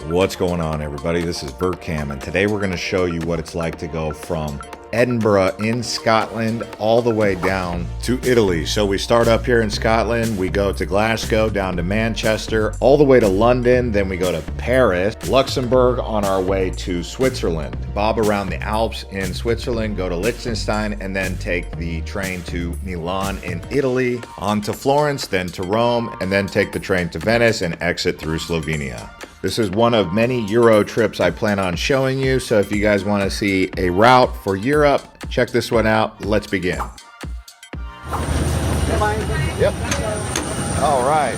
What's going on, everybody? This is VertCam, and today we're going to show you what it's like to go from Edinburgh in Scotland all the way down to Italy. So we start up here in Scotland, we go to Glasgow, down to Manchester, all the way to London, then we go to Paris, Luxembourg on our way to Switzerland. Bob around the Alps in Switzerland, go to Liechtenstein, and then take the train to Milan in Italy, on to Florence, then to Rome, and then take the train to Venice and exit through Slovenia. This is one of many Euro trips I plan on showing you, so if you guys want to see a route for Europe, check this one out. Let's begin. Yep. All right.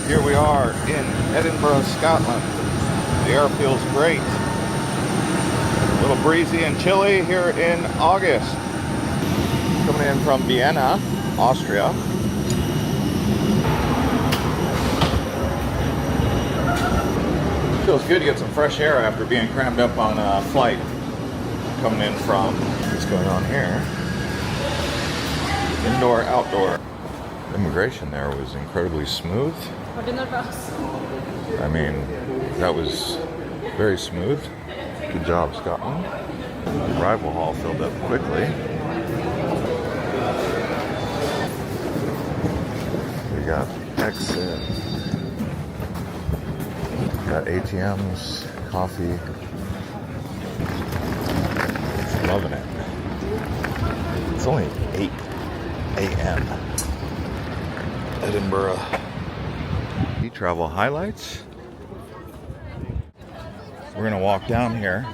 Here we are in Edinburgh, Scotland. The air feels great. A little breezy and chilly here in August. Coming in from Vienna, Austria. Feels good to get some fresh air after being crammed up on a flight. Coming in from, what's going on here? Indoor, outdoor. Immigration there was incredibly smooth. I mean, that was very smooth. Good job, Scotland. The arrival hall filled up quickly. We got exit. Got ATMs, coffee. Loving it. It's only 8 a.m. Edinburgh. E-travel highlights. We're gonna walk down here.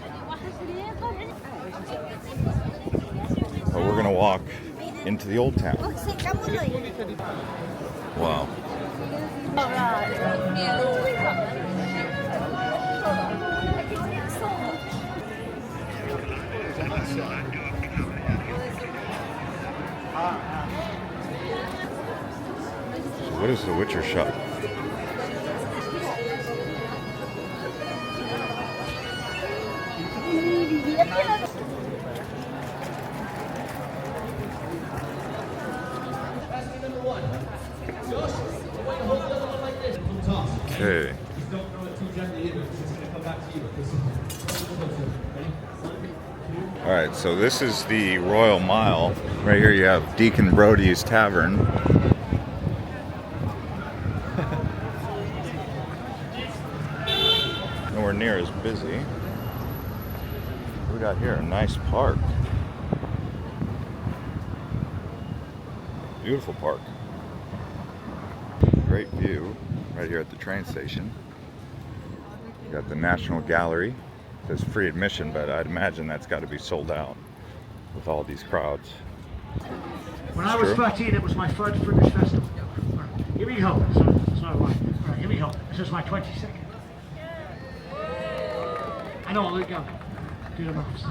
But we're gonna walk into the old town. Wow. So what is the Witcher shop? Okay. All right, so this is the Royal Mile. Right here you have Deacon Brodie's Tavern. Nowhere near as busy. We got here a nice park. Beautiful park. Great view right here at the train station. We got the National Gallery. There's free admission, but I'd imagine that's got to be sold out with all these crowds. When I was 13, it was my first British festival. Right, here we go. It's not right. Right, here we go. This is my 22nd. I know, look young. Do the maths.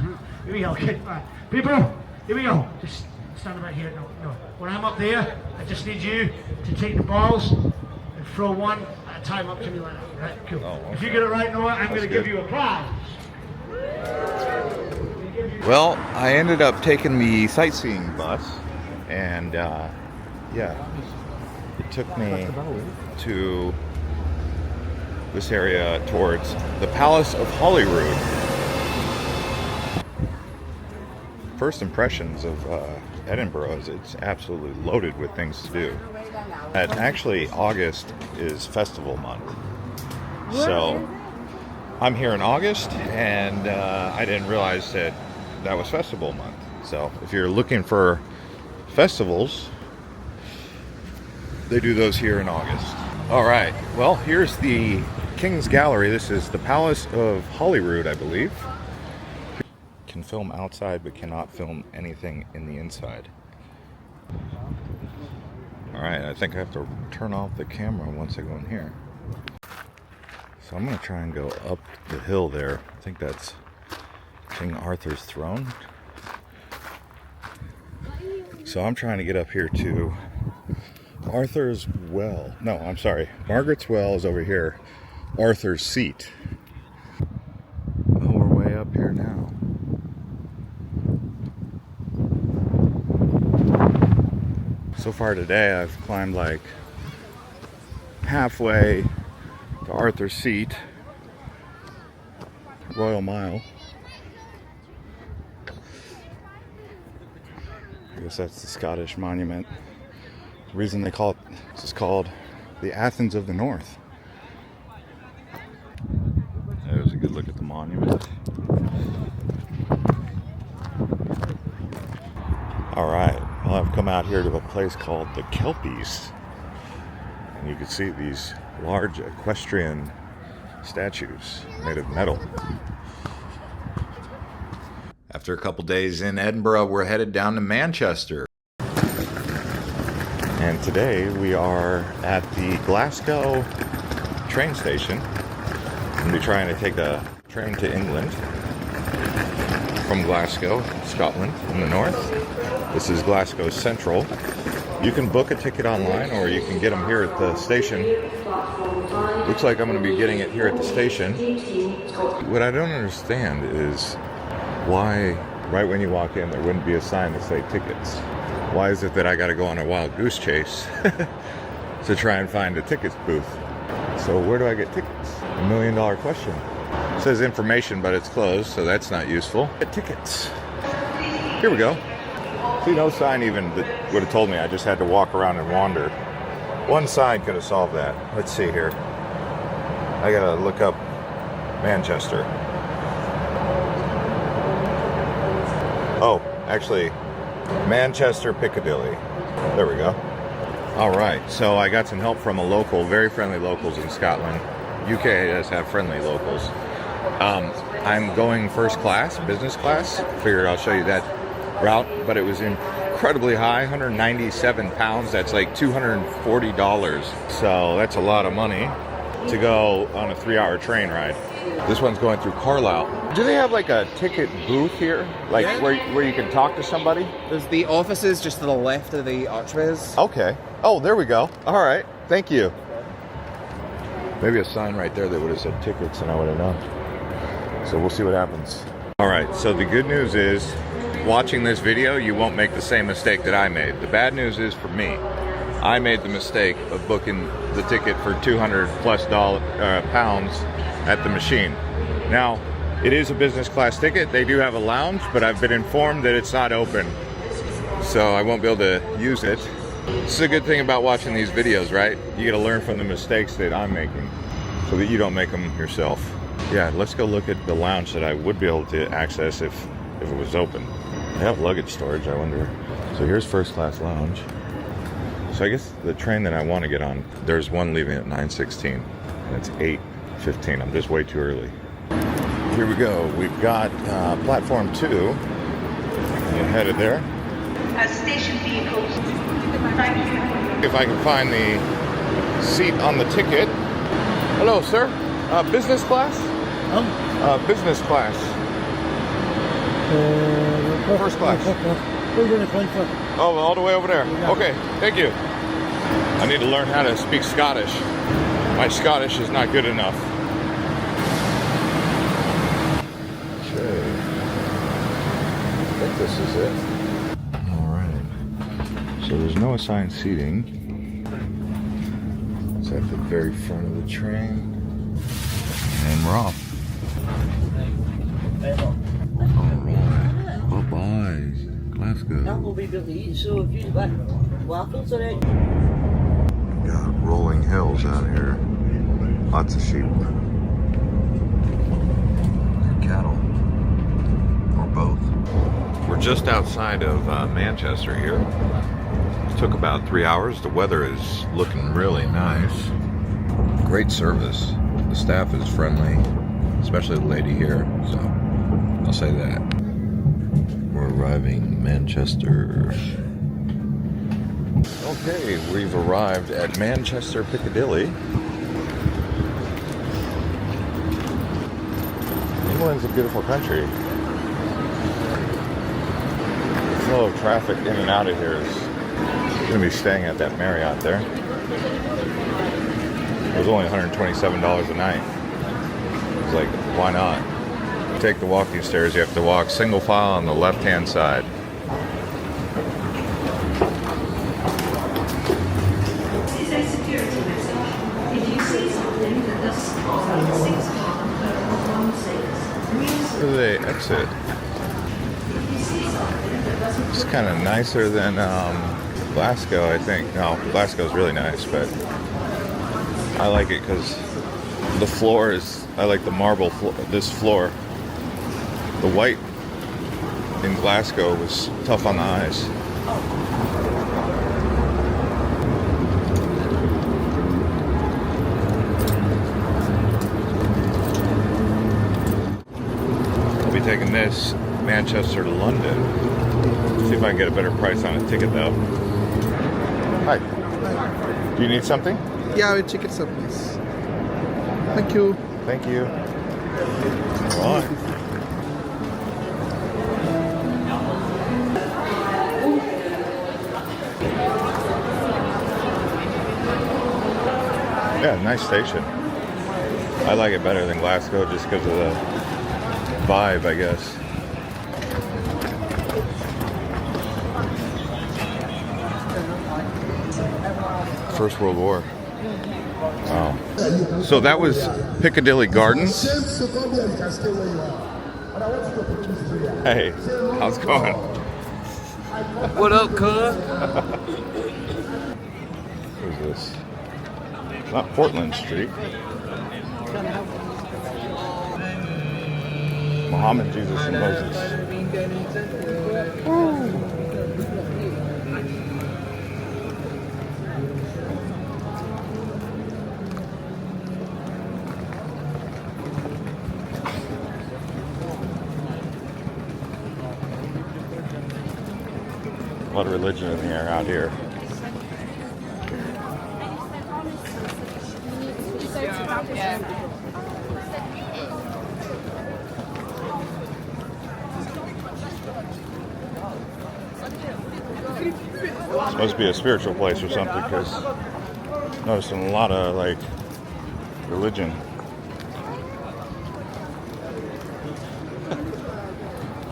Here we go. Okay. Right. People, here we go. Just stand right here. No. When I'm up there, I just need you to take the balls and throw one at a time up to me like that. Right? Cool. Oh, okay. If you get it right, Noah, I'm going to give you a prize. Well, I ended up taking the sightseeing bus, and yeah, it took me to this area towards the Palace of Holyrood. First impressions of Edinburgh is it's absolutely loaded with things to do. And actually, August is festival month, so I'm here in August, and I didn't realize that was festival month. So if you're looking for festivals, they do those here in August. All right, well, here's the King's Gallery. This is the Palace of Holyrood, I believe. Can film outside but cannot film anything in the inside. All right, I think I have to turn off the camera once I go in here. So I'm gonna try and go up the hill there. I think that's King Arthur's throne. So I'm trying to get up here to Arthur's Well. No, I'm sorry. Margaret's Well is over here. Arthur's seat. Oh, we're way up here now. So far today, I've climbed like halfway to Arthur's seat. Royal Mile. I guess that's the Scottish monument. The reason they call it, this is called the Athens of the North. There's a good look at the monument. All right, well, I've come out here to a place called the Kelpies. And you can see these large equestrian statues made of metal. After a couple days in Edinburgh, we're headed down to Manchester. And today we are at the Glasgow train station. We'll be trying to take a train to England from Glasgow, Scotland, in the north. This is Glasgow Central. You can book a ticket online or you can get them here at the station. Looks like I'm going to be getting it here at the station. What I don't understand is why right when you walk in there wouldn't be a sign that say tickets. Why is it that I got to go on a wild goose chase to try and find a tickets booth? So where do I get tickets? $1 million question. It says information, but it's closed, so that's not useful. Get tickets. Here we go. See, no sign even that would have told me. I just had to walk around and wander. One sign could have solved that. Let's see here. I gotta look up Manchester. Oh, actually, Manchester Piccadilly. There we go. All right, so I got some help from a local, very friendly locals in Scotland. UK does have friendly locals. I'm going first class, business class. Figured I'll show you that route, but it was incredibly high, 197 pounds. That's like $240. So that's a lot of money to go on a 3-hour train ride. This one's going through Carlisle. Do they have like a ticket booth here? Like where you can talk to somebody? There's the offices just to the left of the archways. Okay. Oh, there we go. All right. Thank you. Maybe a sign right there that would have said tickets and I would have known. So we'll see what happens. All right. So the good news is, watching this video, you won't make the same mistake that I made. The bad news is for me, I made the mistake of booking the ticket for 200 plus pounds at the machine. Now, it is a business class ticket. They do have a lounge, but I've been informed that it's not open. So I won't be able to use it. This is a good thing about watching these videos, right? You gotta learn from the mistakes that I'm making so that you don't make them yourself. Yeah, let's go look at the lounge that I would be able to access if it was open. They have luggage storage, I wonder. So here's first class lounge. So I guess the train that I want to get on, there's one leaving at 9:16 and it's 8:15. I'm just way too early. Here we go. We've got platform 2. We're headed there. Station vehicles. Thank you. If I can find the seat on the ticket. Hello, sir. Business class? Business class. First class. We're going to Frankfurt. Oh, all the way over there. Okay, thank you. I need to learn how to speak Scottish. My Scottish is not good enough. Okay. I think this is it. All right. So there's no assigned seating. It's at the very front of the train. And we're off. All right. Bye-bye. Glasgow. That will be good to eat, so if you want waffles or anything. Got rolling hills out here. Lots of sheep. Cattle. Or both. We're just outside of Manchester here. It took about 3 hours. The weather is looking really nice. Great service. The staff is friendly, especially the lady here, so I'll say that. We're arriving in Manchester. Okay, we've arrived at Manchester Piccadilly. England's a beautiful country. The flow of traffic in and out of here is going to be staying at that Marriott there. It was only $127 a night. It was like, why not? Take the walking stairs, you have to walk single file on the left-hand side. This is a security message. If you see something that does 6 1 6, do they exit? It's kind of nicer than Glasgow, I think. No, Glasgow's really nice, but I like it because the floor is, I like the marble floor, this floor. The white in Glasgow was tough on the eyes. I'll be taking this Manchester to London. See if I can get a better price on a ticket though. Hi. Do you need something? Yeah, I will check it out, please. Thank you. Thank you. All right. Yeah, nice station. I like it better than Glasgow just because of the vibe, I guess. First World War. Wow. So that was Piccadilly Gardens. Hey, how's it going? What up, cuz? What is this? It's not Portland Street. Muhammad, Jesus, and Moses. A lot of religion in the air out here. This must be a spiritual place or something, because I'm noticing a lot of like religion.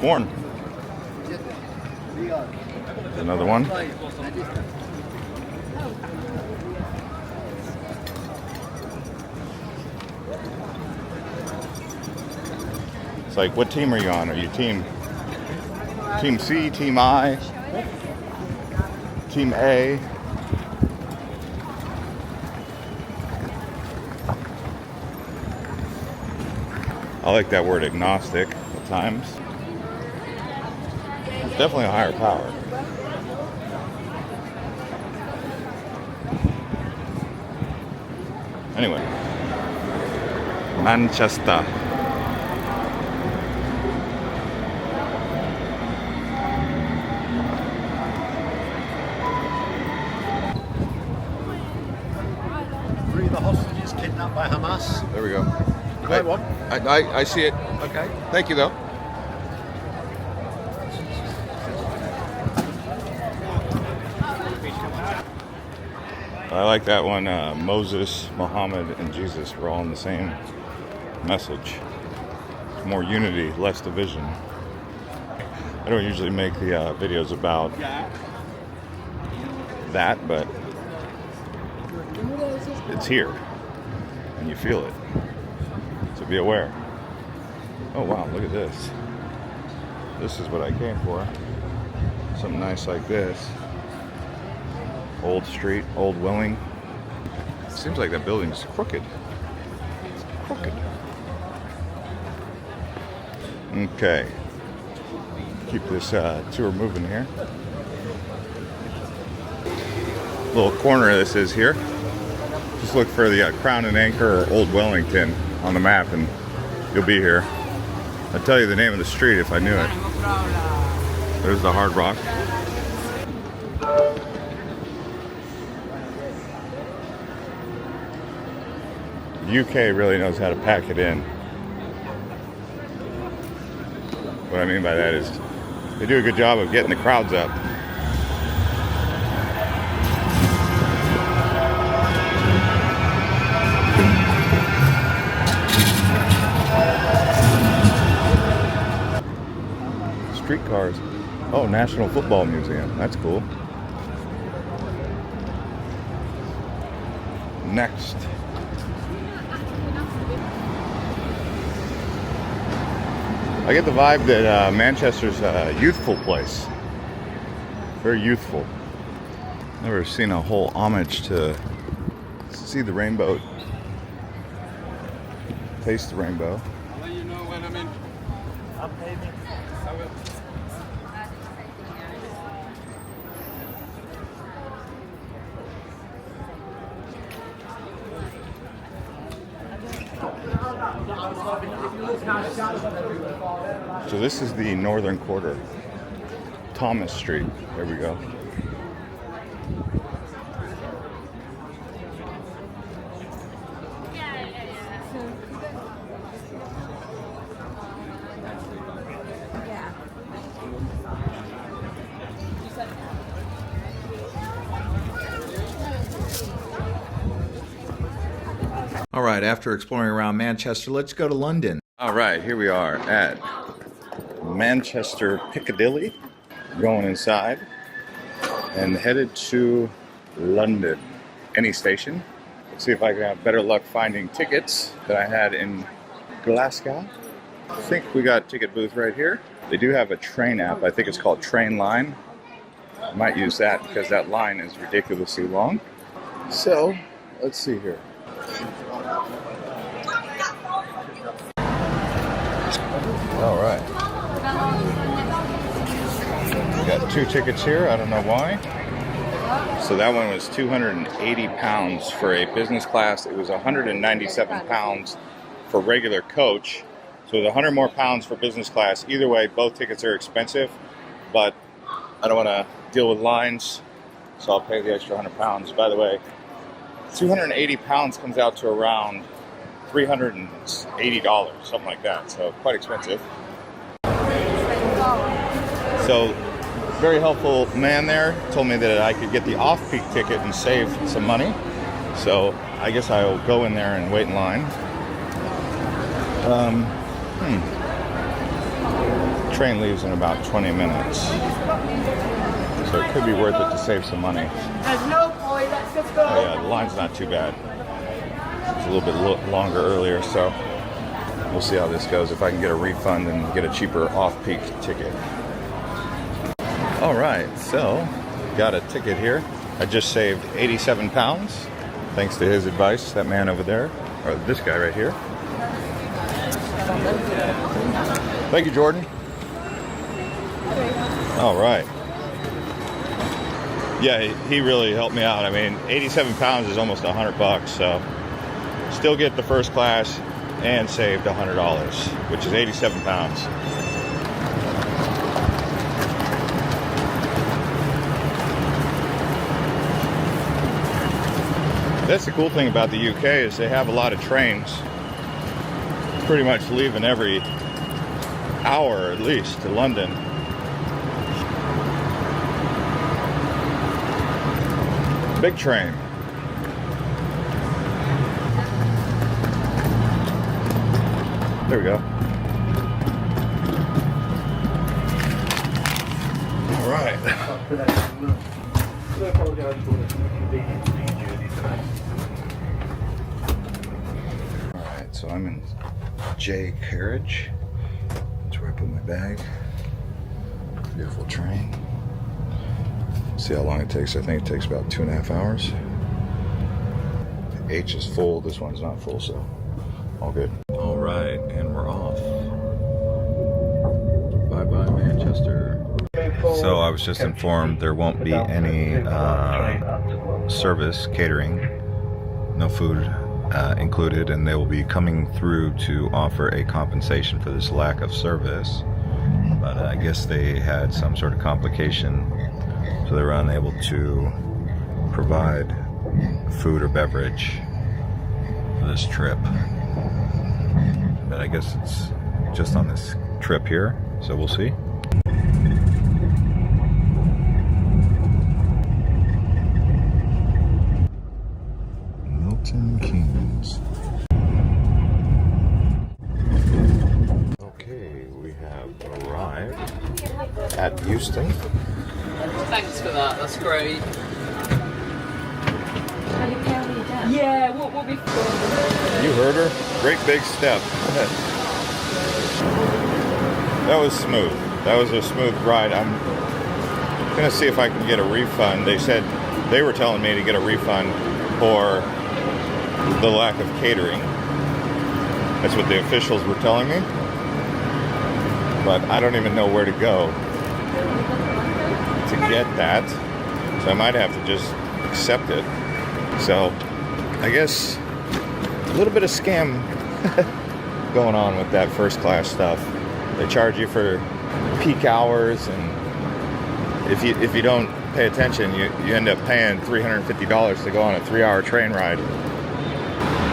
Corn. Another one. It's like, what team are you on? Are you team C, team I, team A? I like that word agnostic at times. It's definitely a higher power. Anyway, Manchester. Three of the hostages kidnapped by Hamas. There we go. Right one. I see it. Okay. Thank you, though. I like that one. Moses, Muhammad, and Jesus were all in the same message. More unity, less division. I don't usually make the videos about that, but it's here, and you feel it. So be aware. Oh wow, look at this. This is what I came for. Something nice like this. Old Street, Old Willing. Seems like that building's crooked. It's crooked. Okay. Keep this tour moving here. Little corner of this is here. Just look for the Crown and Anchor or Old Wellington on the map and you'll be here. I'd tell you the name of the street if I knew it. There's the Hard Rock. The UK really knows how to pack it in. What I mean by that is they do a good job of getting the crowds up. Streetcars. Oh, National Football Museum. That's cool. Next. I I get the vibe that Manchester's a youthful place. Very youthful. Never seen a whole homage to see the rainbow, taste the rainbow. I'll let you know when I'm in. So this is the northern quarter, Thomas Street. There we go. All right, after exploring around Manchester, let's go to London. All right, here we are at Manchester Piccadilly, going inside and headed to London. Any station. Let's see if I can have better luck finding tickets than I had in Glasgow. I think we got a ticket booth right here. They do have a train app. I think it's called Train Line. I might use that because that line is ridiculously long. So, let's see here. All right. We got 2 tickets here. I don't know why. So that one was £280 for a business class. It was £197 for regular coach. So it was £100 more for business class. Either way, both tickets are expensive, but I don't want to deal with lines, so I'll pay the extra £100. By the way, £280 comes out to around $380, something like that. So quite expensive. So very helpful man there told me that I could get the off-peak ticket and save some money. So I guess I'll go in there and wait in line. Train leaves in about 20 minutes. So it could be worth it to save some money. Oh yeah, the line's not too bad. It's a little bit longer earlier, so we'll see how this goes. If I can get a refund and get a cheaper off-peak ticket. All right, so got a ticket here. I just saved £87 thanks to his advice. That man over there, or this guy right here. Thank you, Jordan. All right. Yeah, he really helped me out. I mean, £87 is almost $100, so still get the first class and saved $100, which is £87. That's the cool thing about the UK is they have a lot of trains pretty much leaving every hour at least to London. Big train. There we go. All right. Alright, so I'm in J carriage. That's where I put my bag. Beautiful train. See how long it takes. I think it takes about 2.5 hours. H is full, this one's not full, so all good. Alright, and we're off. Bye-bye, Manchester. So I was just informed there won't be any service catering, no food included, and they will be coming through to offer a compensation for this lack of service. But I guess they had some sort of complication, so they were unable to provide food or beverage for this trip. But I guess it's just on this trip here, so we'll see. Milton Keynes. Okay, we have arrived at Euston. Thanks for that, that's great. Yeah, we'll be... You heard her? Great big step. That was smooth. That was a smooth ride. I'm gonna see if I can get a refund. They said they were telling me to get a refund for the lack of catering. That's what the officials were telling me. But I don't even know where to go to get that. So I might have to just accept it. So I guess a little bit of scam going on with that first class stuff. They charge you for peak hours, and if you don't pay attention, you end up paying $350 to go on a 3-hour train ride.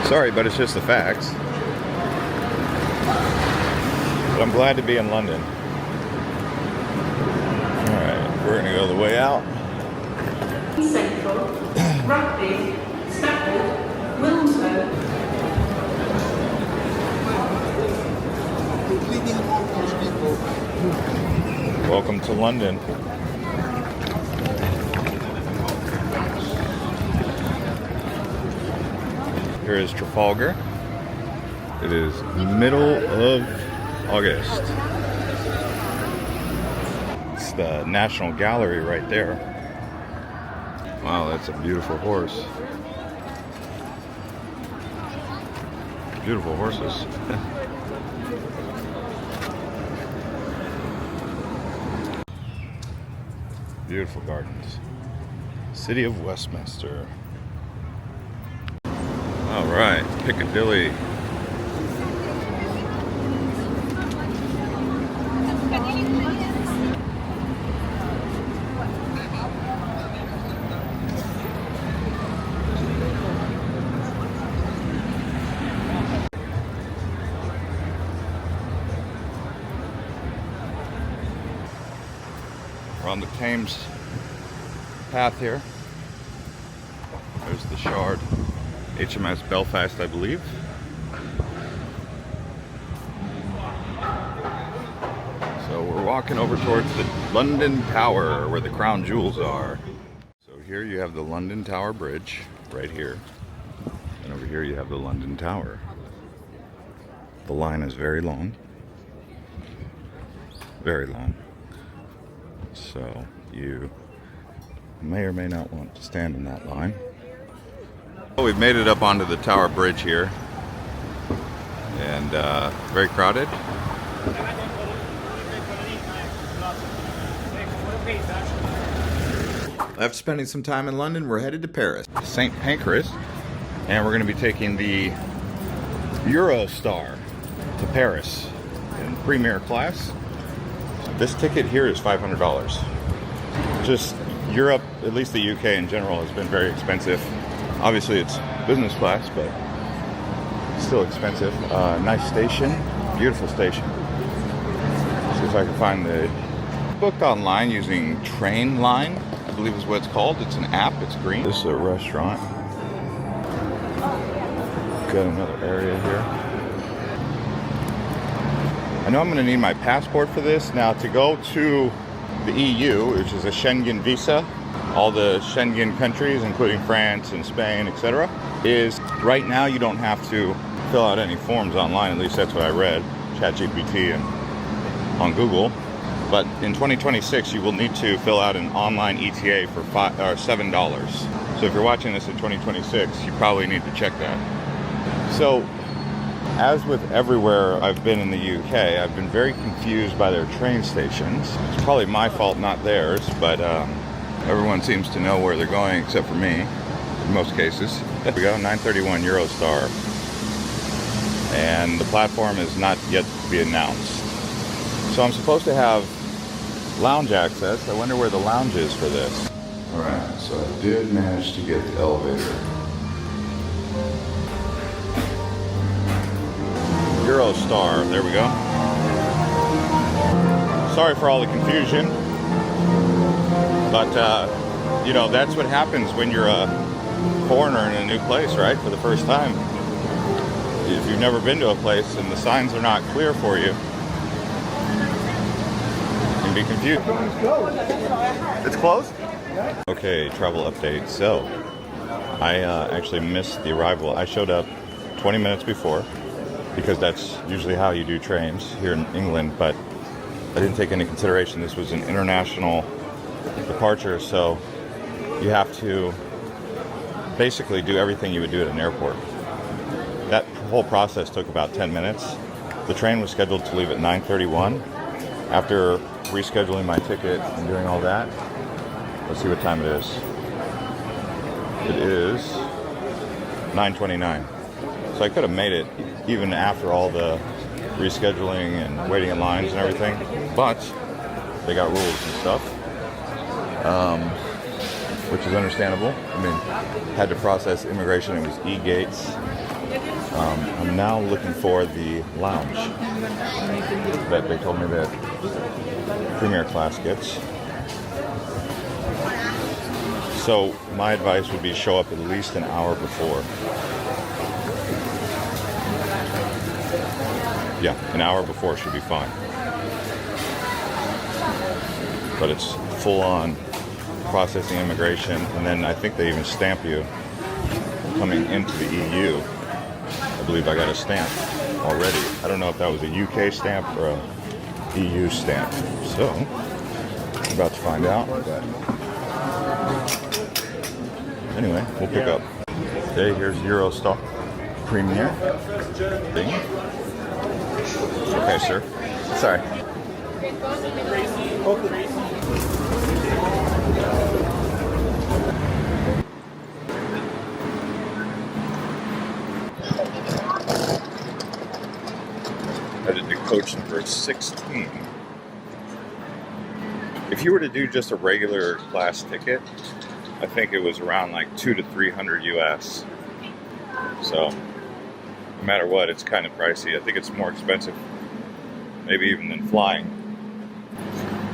Sorry, but it's just the facts. But I'm glad to be in London. Alright, we're gonna go the way out. Central, Rugby, Stafford, Wilmslow. Welcome to London. Here is Trafalgar. It is middle of August. It's the National Gallery right there. Wow, that's a beautiful horse. Beautiful horses. Beautiful gardens. City of Westminster. All right, Piccadilly. We're on the Thames path here. There's the Shard. HMS Belfast, I believe. So we're walking over towards the London Tower, where the crown jewels are. So here you have the London Tower Bridge, right here. And over here you have the London Tower. The line is very long. Very long. So you may or may not want to stand in that line. Well, we've made it up onto the Tower Bridge here, and very crowded. After spending some time in London, we're headed to Paris, St. Pancras, and we're going to be taking the Eurostar to Paris in premier class. This ticket here is $500. Just Europe, at least the UK in general, has been very expensive. Obviously it's business class, but still expensive. Nice station, beautiful station. See if I can find the... Booked online using Trainline, I believe is what it's called. It's an app, it's green. This is a restaurant. Got another area here. I know I'm going to need my passport for this. Now, to go to the EU, which is a Schengen visa, all the Schengen countries, including France and Spain, etc., is right now you don't have to fill out any forms online. At least that's what I read, ChatGPT and on Google. But in 2026, you will need to fill out an online ETA for $7. So if you're watching this in 2026, you probably need to check that. So, as with everywhere I've been in the UK, I've been very confused by their train stations. It's probably my fault, not theirs, but everyone seems to know where they're going except for me, in most cases. Here we go, 931 Eurostar. And the platform is not yet to be announced. So I'm supposed to have lounge access. I wonder where the lounge is for this. Alright, so I did manage to get the elevator. Eurostar, there we go. Sorry for all the confusion, but you know, that's what happens when you're a foreigner in a new place, right? For the first time. If you've never been to a place and the signs are not clear for you, you can be confused. It's closed? Okay, travel update. So, I actually missed the arrival. I showed up 20 minutes before, because that's usually how you do trains here in England, but I didn't take into consideration this was an international departure, so you have to basically do everything you would do at an airport. That whole process took about 10 minutes. The train was scheduled to leave at 9:31. After rescheduling my ticket and doing all that, let's see what time it is. It is 9:29. So I could have made it even after all the rescheduling and waiting in lines and everything, but they got rules and stuff, which is understandable. I mean, had to process immigration. It was e-gates. I'm now looking for the lounge that they told me that premier class gets. So my advice would be show up at least an hour before. Yeah, an hour before should be fine. But it's full on processing immigration, and then I think they even stamp you coming into the EU. I believe I got a stamp already. I don't know if that was a UK stamp or a EU stamp. So, I'm about to find out. But anyway, we'll pick up. Okay, here's Eurostar Premier thing. Okay, sir. Sorry. Headed to coach number 16. If you were to do just a regular class ticket, I think it was around like $200 to $300 US. So, no matter what, it's kind of pricey. I think it's more expensive, maybe even than flying.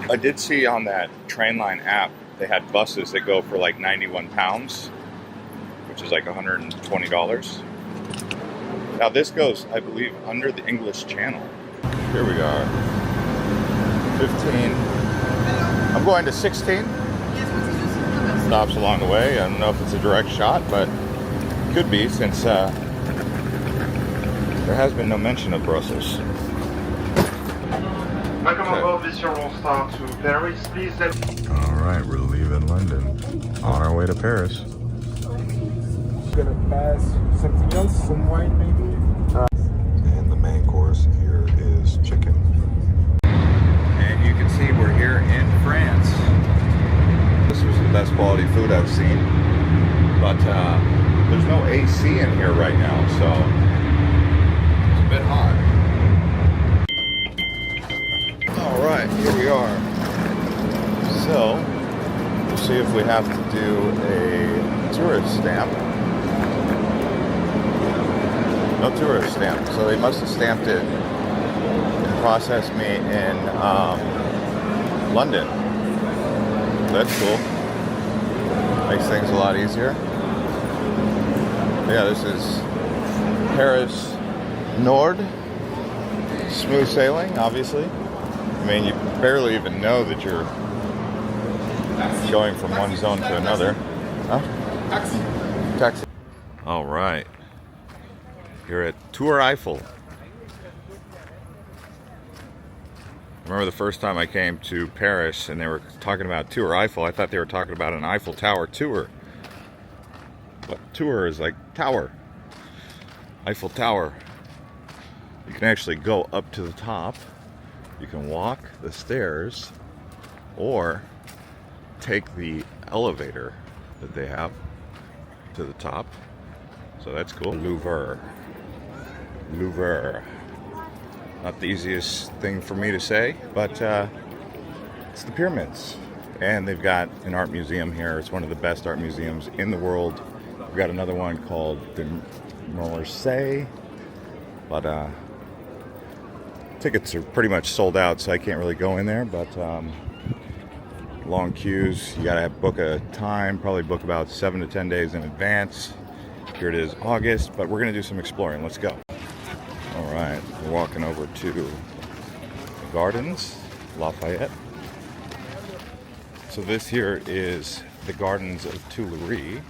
I did see on that Trainline app, they had buses that go for like 91 pounds, which is like $120. Now this goes, I believe, under the English Channel. Here we are. 15. I'm going to 16. Stops along the way. I don't know if it's a direct shot, but it could be, since there has been no mention of Brussels. Welcome aboard this Eurostar to Paris. Please let... Alright, we're leaving London. On our way to Paris. Gonna pass something else, some wine maybe. And the main course here is chicken. And you can see we're here in France. This was the best quality food I've seen. But there's no AC in here right now, so it's a bit hot. Alright, here we are. So, we'll see if we have to do a tourist stamp. No tourist stamp, so they must have stamped it and processed me in London. That's cool. Makes things a lot easier. Yeah, this is Paris Nord. Smooth sailing, obviously. I mean, you barely even know that you're going from one zone to another. Huh? Taxi. All right. You're at Tour Eiffel. I remember the first time I came to Paris and they were talking about Tour Eiffel. I thought they were talking about an Eiffel Tower tour. But tour is like tower. Eiffel Tower. You can actually go up to the top. You can walk the stairs or take the elevator that they have to the top. So that's cool. Louvre. Not the easiest thing for me to say, but it's the pyramids. And they've got an art museum here. It's one of the best art museums in the world. We've got another one called the Marseille, but tickets are pretty much sold out, so I can't really go in there, but long queues. You gotta book a time, probably book about 7 to 10 days in advance. Here it is, August, but we're gonna do some exploring. Let's go. All right, we're walking over to the Gardens, Lafayette. So this here is the Gardens of Tuileries.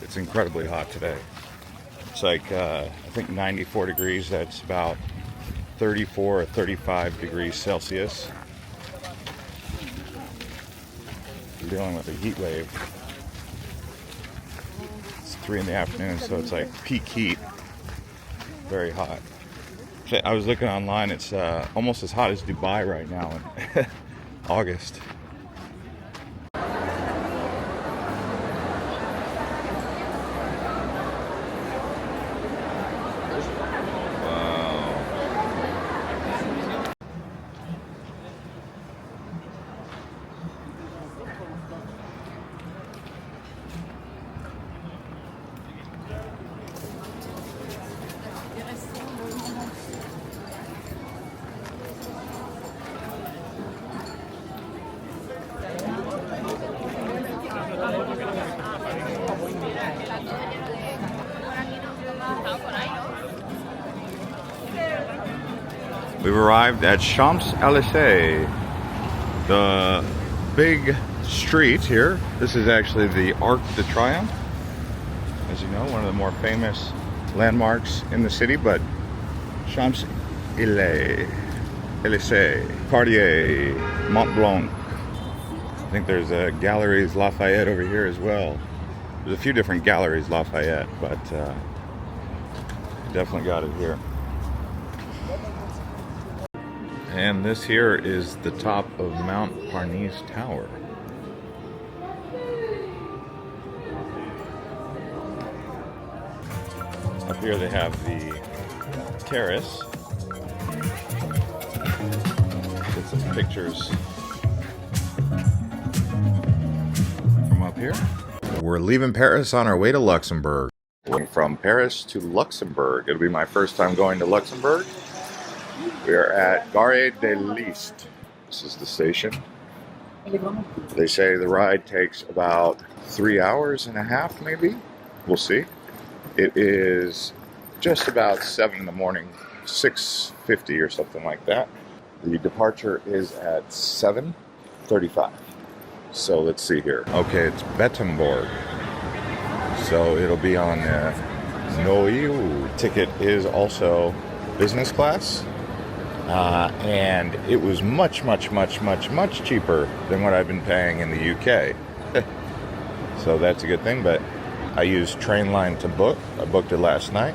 It's incredibly hot today. It's like, I think 94 degrees. That's about 34 or 35 degrees Celsius. We're dealing with a heat wave. It's 3 in the afternoon, so it's like peak heat. Very hot. I was looking online, it's almost as hot as Dubai right now in August. We've arrived at Champs-Élysées, the big street here. This is actually the Arc de Triomphe, as you know, one of the more famous landmarks in the city, but Champs-Élysées, Cartier, Mont Blanc. I think there's a Galeries Lafayette over here as well. There's a few different Galeries Lafayette, but definitely got it here. And this here is the top of Mount Parnasse Tower. Up here they have the terrace. Get some pictures from up here. We're leaving Paris on our way to Luxembourg. Going from Paris to Luxembourg. It'll be my first time going to Luxembourg. We are at Gare de l'Est. This is the station. They say the ride takes about 3 hours and a half, maybe. We'll see. It is just about 7 in the morning, 6:50 or something like that. The departure is at 7:35. So let's see here. Okay, it's Bettembourg. So it'll be on Noyau. Ticket is also business class. And it was much cheaper than what I've been paying in the UK. So that's a good thing, but I used Trainline to book. I booked it last night.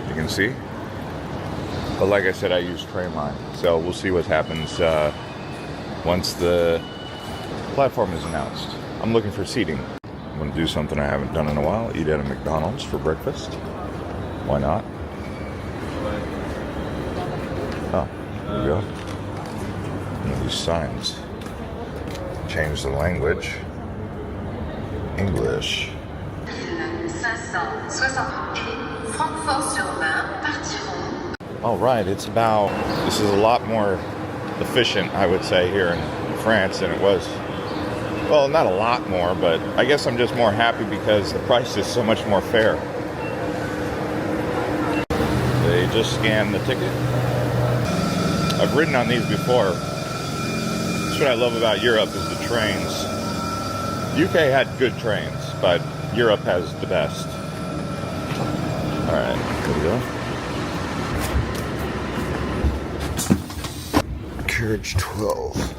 You can see. But like I said, I used Trainline. So we'll see what happens once the platform is announced. I'm looking for seating. I'm going to do something I haven't done in a while. Eat at a McDonald's for breakfast. Why not? Oh, there we go. One of these signs. Change the language. English. All right, it's about, this is a lot more efficient, I would say, here in France than it was. Well, not a lot more, but I guess I'm just more happy because the price is so much more fair. They just scan the ticket. I've ridden on these before. That's what I love about Europe is the trains. UK had good trains, but Europe has the best. All right, here we go. Carriage 12.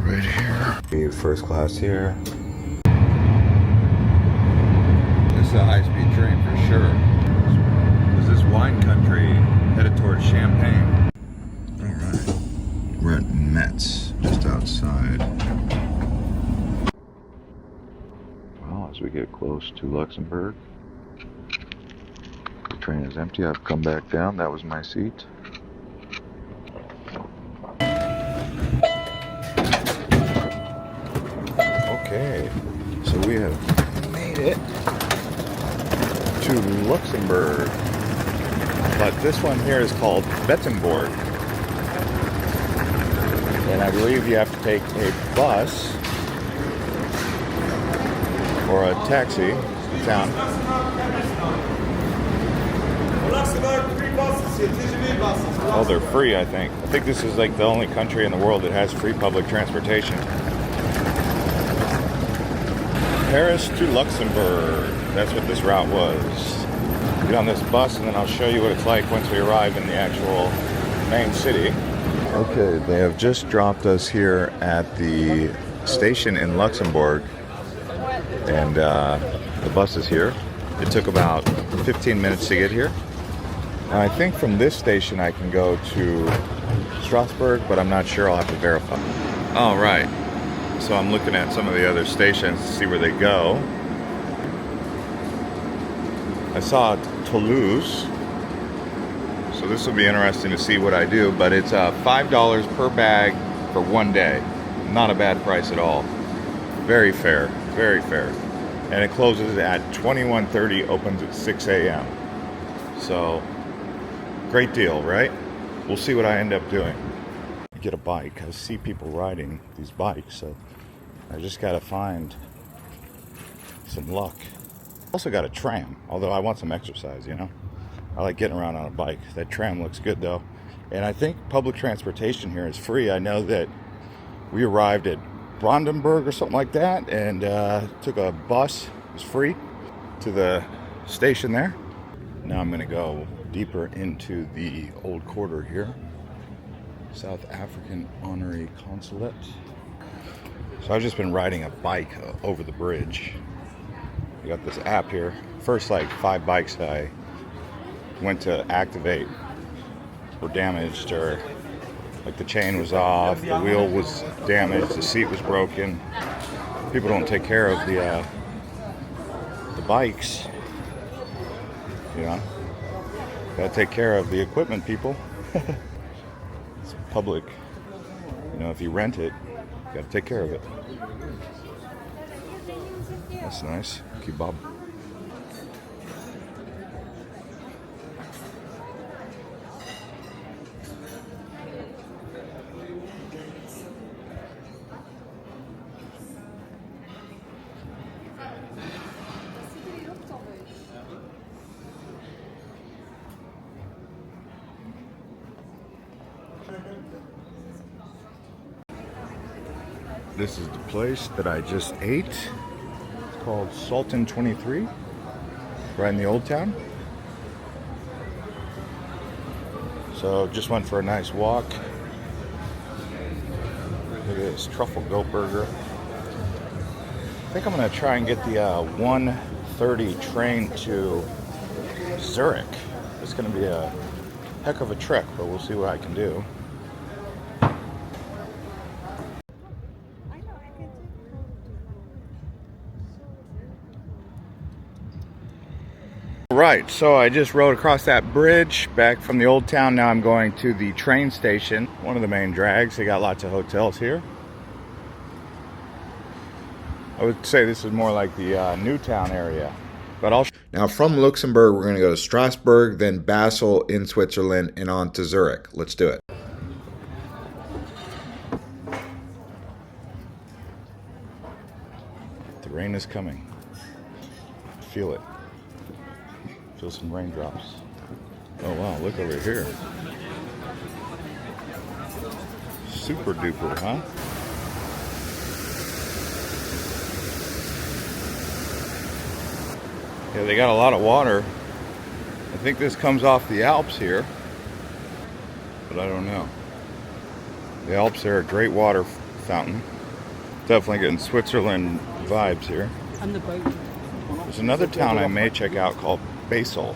Right here. First class here. This is a high-speed train for sure. This is wine country headed towards Champagne. Alright. We're at Metz, just outside. Well, as we get close to Luxembourg, the train is empty. I've come back down. That was my seat. Okay, so we have made it to Luxembourg, but this one here is called Bettembourg, and I believe you have to take a bus or a taxi to town. Oh, they're free, I think. I think this is like the only country in the world that has free public transportation. Paris to Luxembourg. That's what this route was. Get on this bus and then I'll show you what it's like once we arrive in the actual main city. Okay, they have just dropped us here at the station in Luxembourg, and the bus is here. It took about 15 minutes to get here. Now, I think from this station I can go to Strasbourg, but I'm not sure. I'll have to verify. All right, so I'm looking at some of the other stations to see where they go. I saw Toulouse, so this will be interesting to see what I do, but it's $5 per bag for one day. Not a bad price at all. Very fair, very fair. And it closes at 21:30, opens at 6 a.m. So, great deal, right? We'll see what I end up doing. Get a bike. I see people riding these bikes, so I just gotta find some luck. Also got a tram, although I want some exercise, you know? I like getting around on a bike. That tram looks good though. And I think public transportation here is free. I know that we arrived at Brandenburg or something like that and took a bus. It was free to the station there. Now I'm gonna go deeper into the old quarter here. South African Honorary Consulate. So I've just been riding a bike over the bridge. I got this app here. First like 5 bikes that I went to activate were damaged, or like the chain was off, the wheel was damaged, the seat was broken. People don't take care of the bikes, you know. Gotta take care of the equipment, people. It's public, you know. If you rent it, you gotta take care of it. That's nice. Kebab. This is the place that I just ate. It's called Sultan 23, right in the old town. So just went for a nice walk. Look at this truffle goat burger. I think I'm gonna try and get the 1:30 train to Zurich. It's gonna be a heck of a trek, but we'll see what I can do. Right, so I just rode across that bridge back from the old town. Now I'm going to the train station, one of the main drags. They got lots of hotels here. I would say this is more like the new town area. But now from Luxembourg, we're going to go to Strasbourg, then Basel in Switzerland, and on to Zurich. Let's do it. The rain is coming. Feel it. Feel some raindrops. Oh wow, look over here. Super duper, huh? Yeah, they got a lot of water. I think this comes off the Alps here, but I don't know. The Alps are a great water fountain. Definitely getting Switzerland vibes here. And the boat. There's another town I may check out called Basel.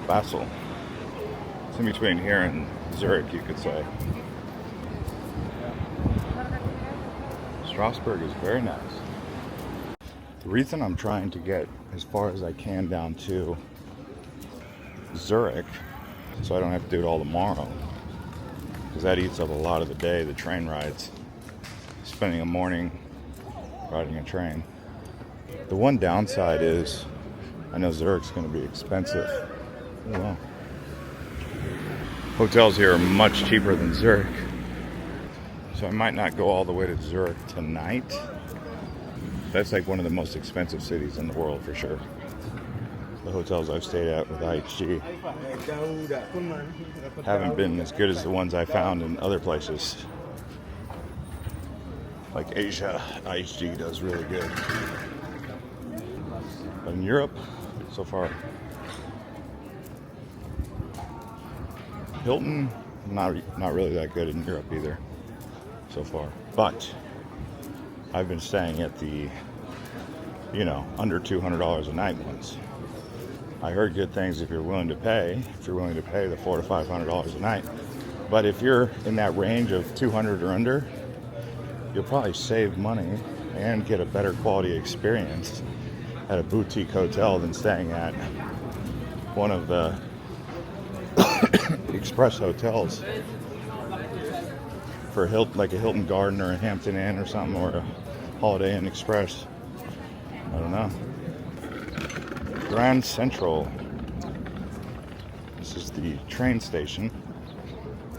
It's in between here and Zurich, you could say. Strasbourg is very nice. The reason I'm trying to get as far as I can down to Zurich, so I don't have to do it all tomorrow, because that eats up a lot of the day, the train rides. Spending a morning riding a train. The one downside is I know Zurich's going to be expensive. Oh, wow. Hotels here are much cheaper than Zurich. So I might not go all the way to Zurich tonight. That's like one of the most expensive cities in the world for sure. The hotels I've stayed at with IHG haven't been as good as the ones I found in other places. Like Asia, IHG does really good. But in Europe, so far, Hilton, not really that good in Europe either, so far. But I've been staying at the, under $200 a night ones. I heard good things if you're willing to pay the $400 to $500 a night. But if you're in that range of 200 or under, you'll probably save money and get a better quality experience at a boutique hotel than staying at one of the express hotels for like a Hilton Garden or a Hampton Inn or something, or a Holiday Inn Express. I don't know. Grand Central. This is the train station.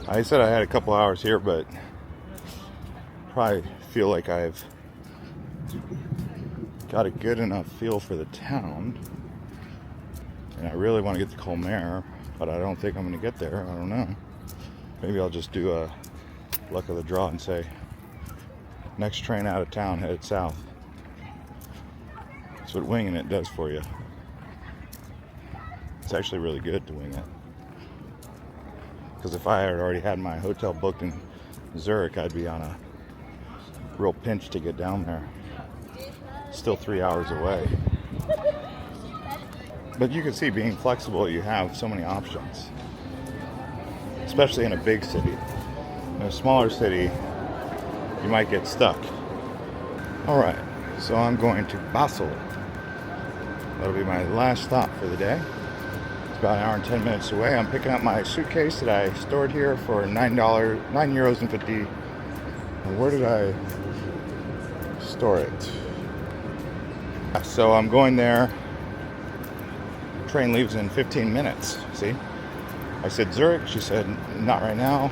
I said I had a couple hours here, but probably feel like I've got a good enough feel for the town. And I really want to get to Colmar, but I don't think I'm going to get there. I don't know. Maybe I'll just do a luck of the draw and say, next train out of town, headed south. That's what winging it does for you. It's actually really good to wing it. Because if I had already had my hotel booked in Zurich, I'd be on a real pinch to get down there. Still 3 hours away. But you can see, being flexible, you have so many options. Especially in a big city. In a smaller city, you might get stuck. Alright, so I'm going to Basel. That'll be my last stop for the day. It's about an hour and 10 minutes away. I'm picking up my suitcase that I stored here for €9.50. Where did I store it? So I'm going there. Train leaves in 15 minutes. See? I said Zurich. She said not right now.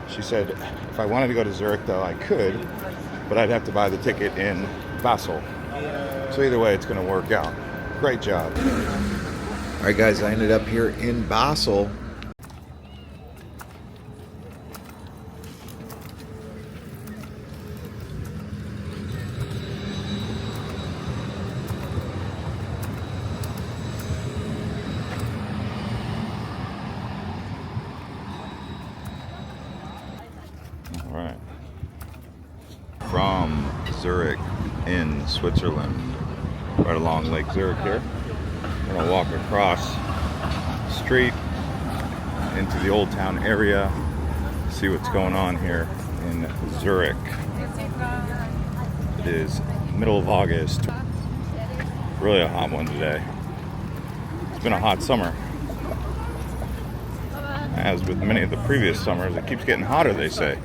She said if I wanted to go to Zurich, though, I could, but I'd have to buy the ticket in Basel. So either way, it's going to work out. Great job. All right, guys, I ended up here in Basel. All right. From Zurich in Switzerland, right along Lake Zurich here. I'm gonna walk across the street into the Old Town area, see what's going on here in Zurich. It is middle of August. Really a hot one today. It's been a hot summer. As with many of the previous summers, it keeps getting hotter, they say.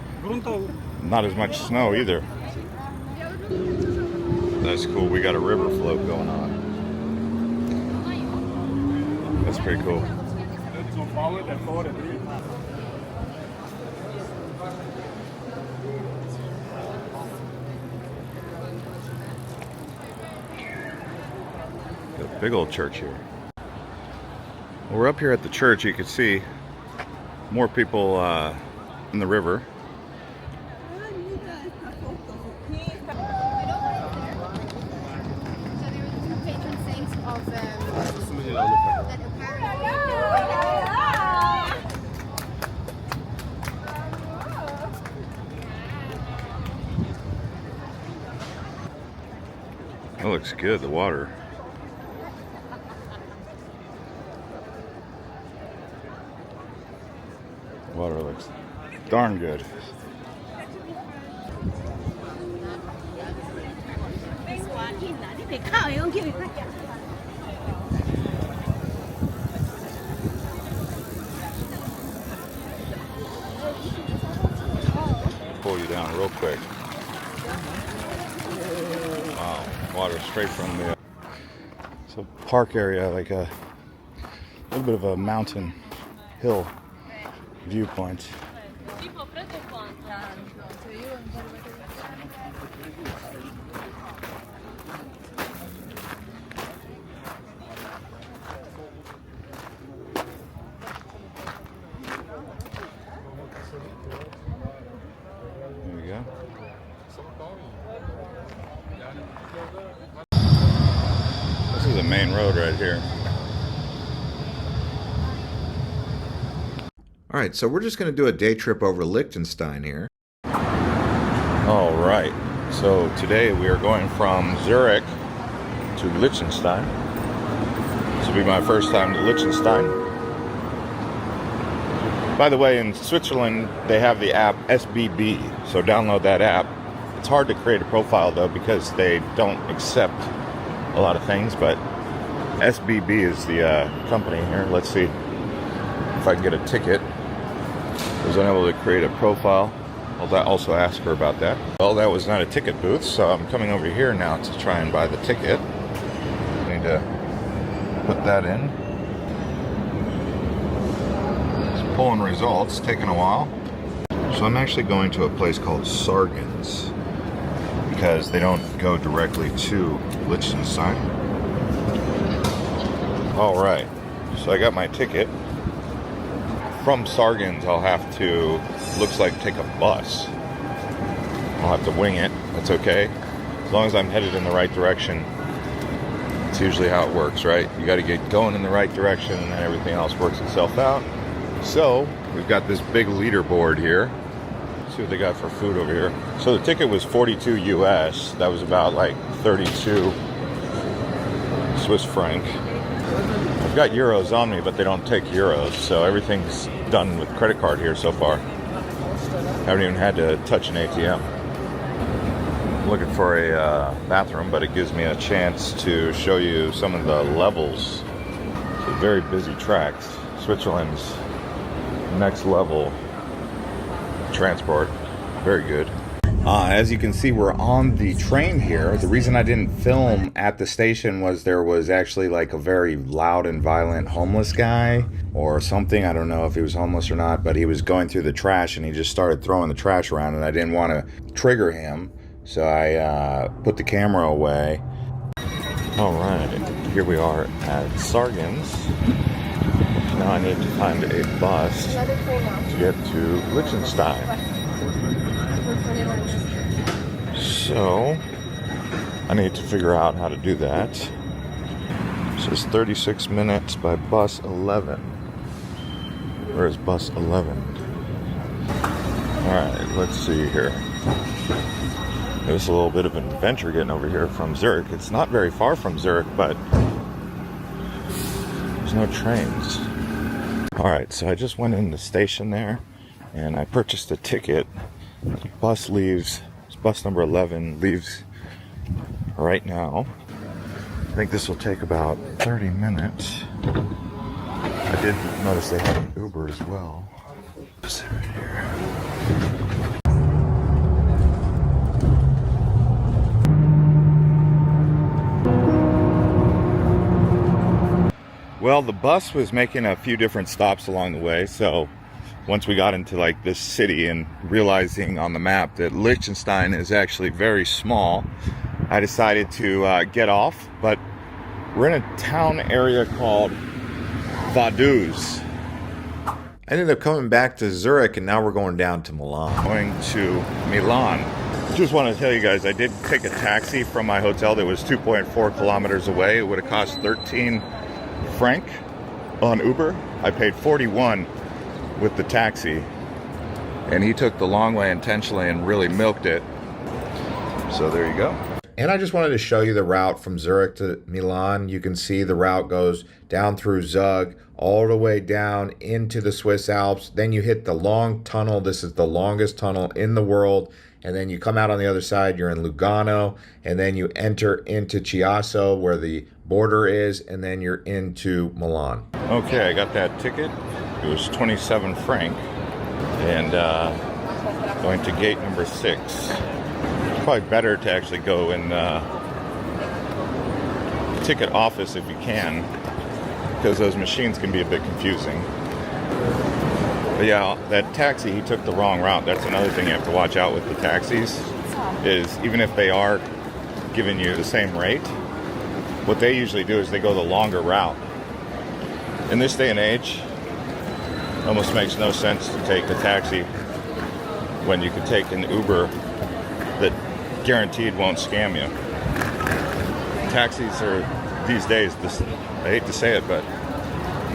Not as much snow either. That's cool. We got a river float going on. That's pretty cool. Got a big old church here. Well, we're up here at the church. You can see more people in the river. That looks good, the water. Water looks darn good. Pull you down real quick. Wow, water straight from the it's a park area, like a little bit of a mountain hill viewpoint. There we go. is the main road right here. All right, so we're just going to do a day trip over Liechtenstein here. All right, so today we are going from Zurich to Liechtenstein. This will be my first time to Liechtenstein. By the way, in Switzerland, they have the app SBB, so download that app. It's hard to create a profile, though, because they don't accept a lot of things, but SBB is the company here. Let's see if I can get a ticket. I was unable to create a profile. I'll also ask her about that. Well, that was not a ticket booth, so I'm coming over here now to try and buy the ticket. I need to put that in. It's pulling results, taking a while. So I'm actually going to a place called Sargans because they don't go directly to Liechtenstein. All right, so I got my ticket. From Sargans, I'll have to, looks like, take a bus. I'll have to wing it. That's okay. As long as I'm headed in the right direction. It's usually how it works, right? You got to get going in the right direction and then everything else works itself out. So, we've got this big leaderboard here. Let's see what they got for food over here. So the ticket was 42 US. That was about like 32 Swiss franc. I've got euros on me, but they don't take euros, so everything's done with credit card here so far. Haven't even had to touch an ATM. I'm looking for a bathroom, but it gives me a chance to show you some of the levels. So very busy tracks. Switzerland's next level transport. Very good. As you can see, we're on the train here. The reason I didn't film at the station was there was actually like a very loud and violent homeless guy or something. I don't know if he was homeless or not, but he was going through the trash and he just started throwing the trash around and I didn't want to trigger him. So I put the camera away. All right, here we are at Sargans. Now I need to find a bus to get to Liechtenstein. So, I need to figure out how to do that. It says 36 minutes by bus 11. Where is bus 11? Alright, let's see here. It was a little bit of an adventure getting over here from Zurich. It's not very far from Zurich, but there's no trains. Alright, so I just went in the station there and I purchased a ticket. The bus leaves. Bus number 11 leaves right now. I think this will take about 30 minutes. I did notice they had an Uber as well. Just right here. Well, the bus was making a few different stops along the way, so once we got into like this city and realizing on the map that Liechtenstein is actually very small, I decided to get off, but we're in a town area called Vaduz. I ended up coming back to Zurich and now we're going down to Milan. Going to Milan. Just want to tell you guys, I did take a taxi from my hotel that was 2.4 kilometers away. It would have cost 13 franc on Uber. I paid 41 with the taxi, and he took the long way intentionally and really milked it. So there you go. And I just wanted to show you the route from Zurich to Milan. You can see the route goes down through Zug, all the way down into the Swiss Alps. Then you hit the long tunnel. This is the longest tunnel in the world. And then you come out on the other side, you're in Lugano, and then you enter into Chiasso where the border is, and then you're into Milan. Okay, I got that ticket. It was 27 franc, and going to gate number 6. It's probably better to actually go in the ticket office if you can, because those machines can be a bit confusing. But yeah, that taxi, he took the wrong route. That's another thing you have to watch out with the taxis, is even if they are giving you the same rate, what they usually do is they go the longer route. In this day and age, it almost makes no sense to take a taxi when you could take an Uber that guaranteed won't scam you. Taxis are these days, I hate to say it, but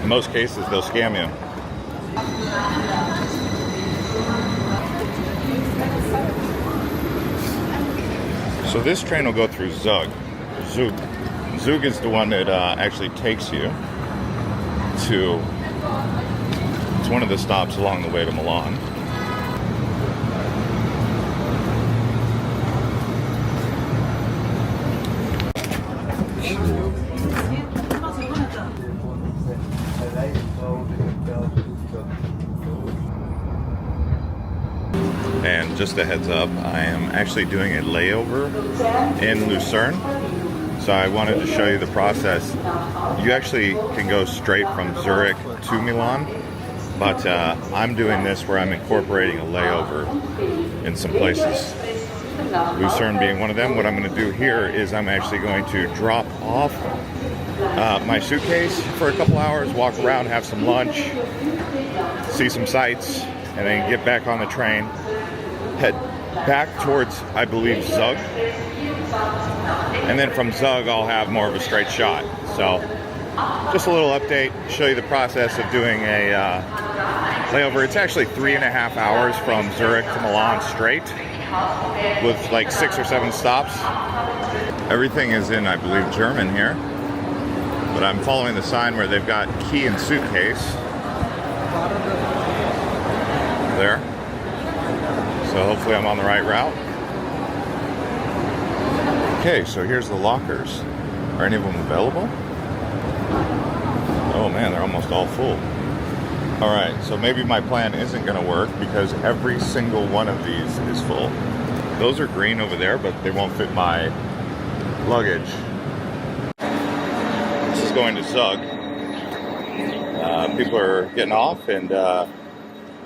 in most cases they'll scam you. So this train will go through Zug. Zug is the one that actually takes you to, it's one of the stops along the way to Milan. And just a heads up, I am actually doing a layover in Lucerne. So I wanted to show you the process. You actually can go straight from Zurich to Milan, but I'm doing this where I'm incorporating a layover in some places. Lucerne being one of them. What I'm going to do here is I'm actually going to drop off my suitcase for a couple hours, walk around, have some lunch, see some sights, and then get back on the train, head back towards, I believe, Zug. And then from Zug, I'll have more of a straight shot. So just a little update, show you the process of doing a layover. It's actually 3.5 hours from Zurich to Milan straight, with like 6 or 7 stops. Everything is in, I believe, German here. But I'm following the sign where they've got key and suitcase. There. So hopefully I'm on the right route. Okay, so here's the lockers. Are any of them available? Oh man, they're almost all full. All right, so maybe my plan isn't gonna work because every single one of these is full. Those are green over there, but they won't fit my luggage. This is going to Zug. People are getting off and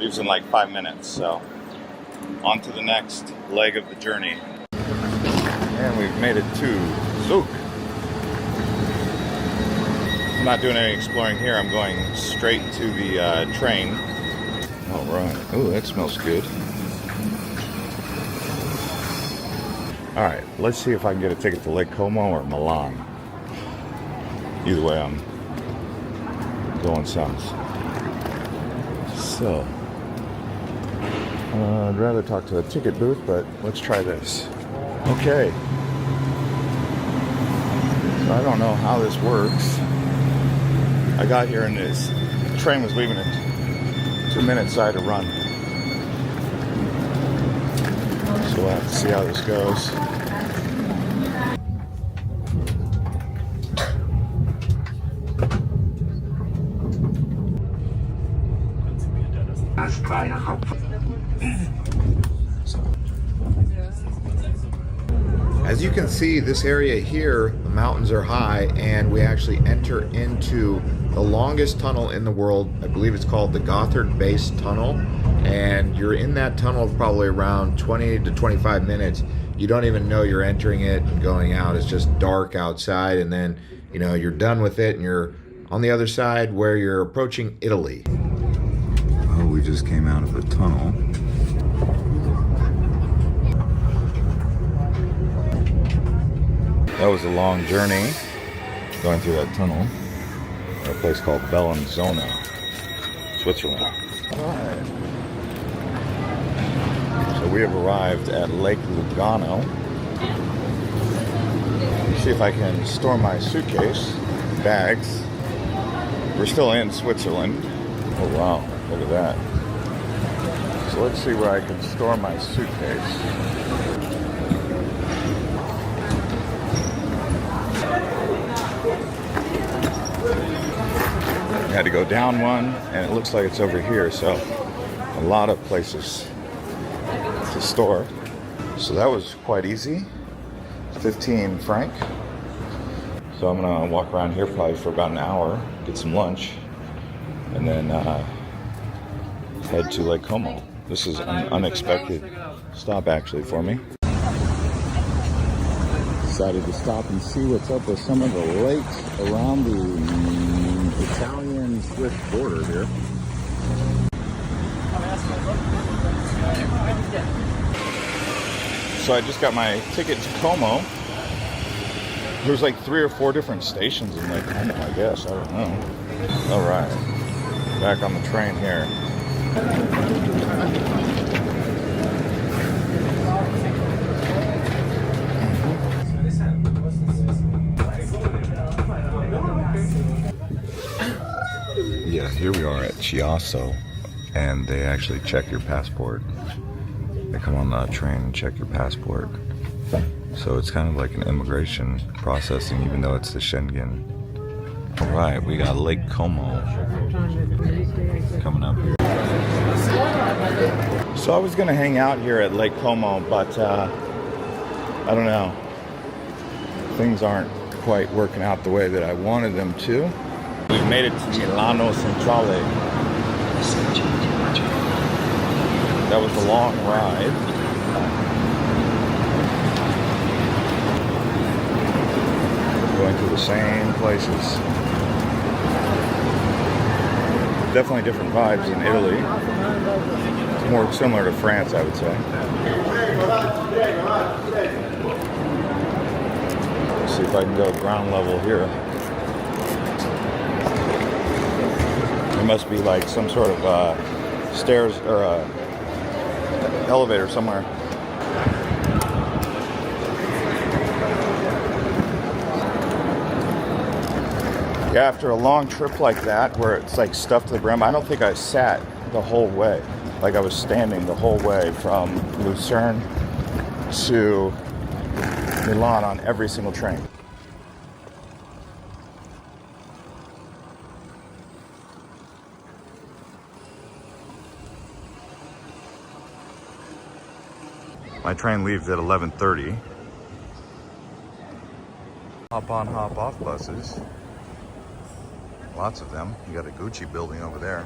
leaves in like 5 minutes, so on to the next leg of the journey. And we've made it to Zug. I'm not doing any exploring here. I'm going straight to the train. All right. Oh, that smells good. All right. Let's see if I can get a ticket to Lake Como or Milan. Either way, I'm going south. So, I'd rather talk to a ticket booth, but let's try this. Okay. So I don't know how this works. I got here and this train was leaving at 2 minutes, so I had to run. So we'll have to see how this goes. As you can see, this area here, the mountains are high, and we actually enter into the longest tunnel in the world. I believe it's called the Gotthard Base Tunnel, and you're in that tunnel probably around 20 to 25 minutes. You don't even know you're entering it and going out. It's just dark outside, and then you're done with it and you're on the other side where you're approaching Italy. Oh, we just came out of the tunnel. That was a long journey going through that tunnel at a place called Bellinzona, Switzerland. All right. So we have arrived at Lake Lugano. Let's see if I can store my suitcase, bags. We're still in Switzerland. Oh wow, look at that. So let's see where I can store my suitcase. Had to go down one, and it looks like it's over here, so a lot of places to store. So that was quite easy. 15 franc. So I'm gonna walk around here probably for about an hour, get some lunch, and then head to Lake Como. This is an unexpected stop actually for me. Decided to stop and see what's up with some of the lakes around the Italian-Swiss border here. So I just got my ticket to Como. There's like 3 or 4 different stations in Lake Como, I guess. I don't know. All right, back on the train here. Yeah, here we are at Chiasso, and they actually check your passport. They come on the train and check your passport. So it's kind of like an immigration processing, even though it's the Schengen. All right, we got Lake Como coming up here. So I was gonna hang out here at Lake Como, but I don't know. Things aren't quite working out the way that I wanted them to. We've made it to Milano Centrale. That was a long ride. Going to the same places. Definitely different vibes in Italy. It's more similar to France, I would say. Let's see if I can go ground level here. There must be like some sort of stairs or elevator somewhere. Yeah, after a long trip like that, where it's like stuffed to the brim, I don't think I sat the whole way. Like I was standing the whole way from Lucerne to Milan on every single train. My train leaves at 11:30. Hop on, hop off buses. Lots of them. You got a Gucci building over there.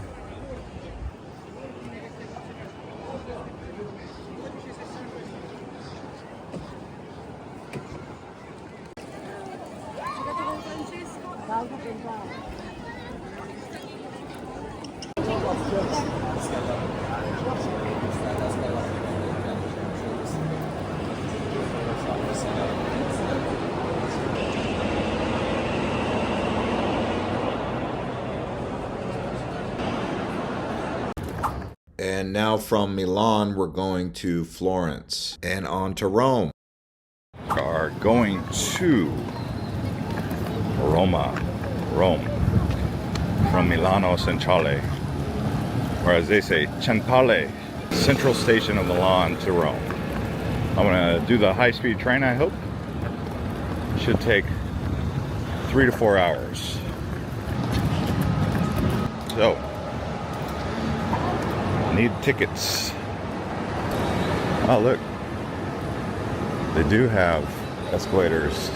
And now from Milan, we're going to Florence and on to Rome. We are going to Rome from Milano Centrale, or as they say, Centrale, central station of Milan to Rome. I'm gonna do the high-speed train, I hope. Should take 3 to 4 hours. So, need tickets. Oh look, they do have escalators.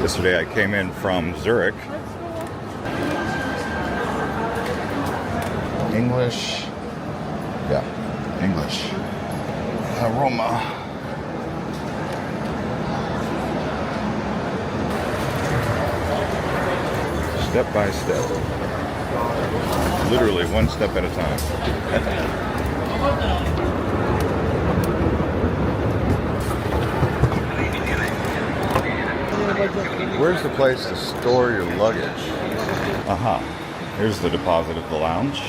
Yesterday I came in from Zurich. English, yeah, English. Roma. Step by step. Literally one step at a time. Where's the place to store your luggage? Aha. Here's the deposit at the lounge.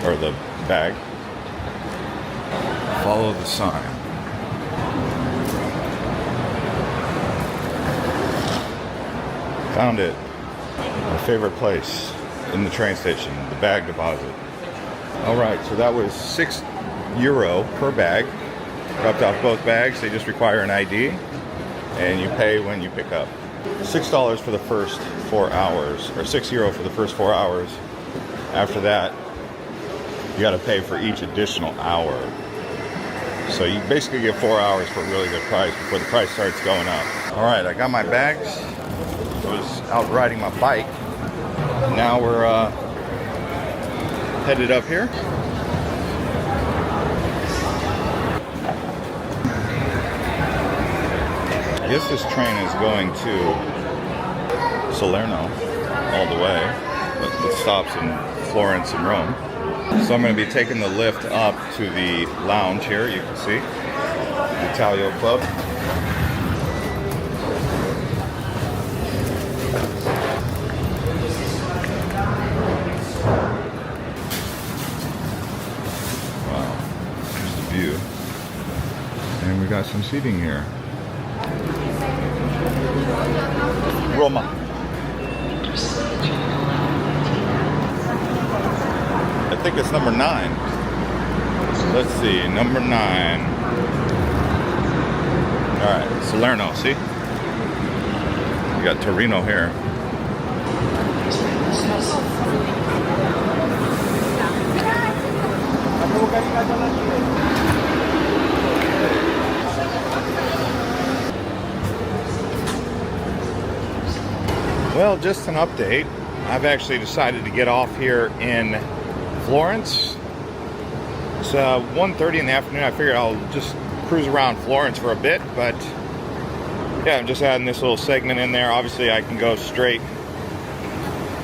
Or the bag. Follow the sign. Found it. My favorite place in the train station, the bag deposit. All right, so that was €6 per bag. Dropped off both bags. They just require an ID, and you pay when you pick up. $6 for the first 4 hours, or €6 for the first 4 hours. After that, you got to pay for each additional hour. So you basically get 4 hours for a really good price before the price starts going up. All right, I got my bags. I was out riding my bike. Now we're headed up here. I guess this train is going to Salerno all the way, but it stops in Florence and Rome. So I'm going to be taking the lift up to the lounge here, you can see, the Italio Club. some seating here. Roma. I think it's number 9. Let's see, number 9. Alright, Salerno, see? We got Torino here. Well, just an update. I've actually decided to get off here in Florence. It's 1:30 in the afternoon. I figured I'll just cruise around Florence for a bit, but yeah, I'm just adding this little segment in there. Obviously, I can go straight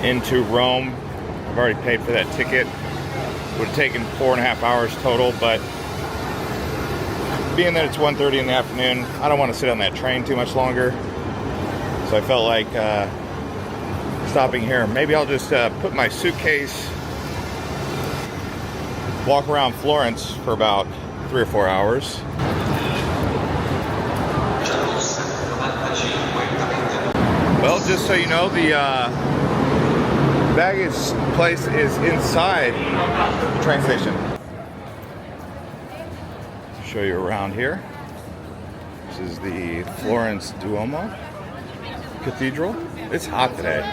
into Rome. I've already paid for that ticket. Would have taken 4.5 hours total, but being that it's 1:30 in the afternoon, I don't want to sit on that train too much longer. So I felt like stopping here. Maybe I'll just put my suitcase, walk around Florence for about 3 or 4 hours. Well, just so you know, the baggage place is inside the train station. Show you around here. This is the Florence Duomo Cathedral. It's hot today.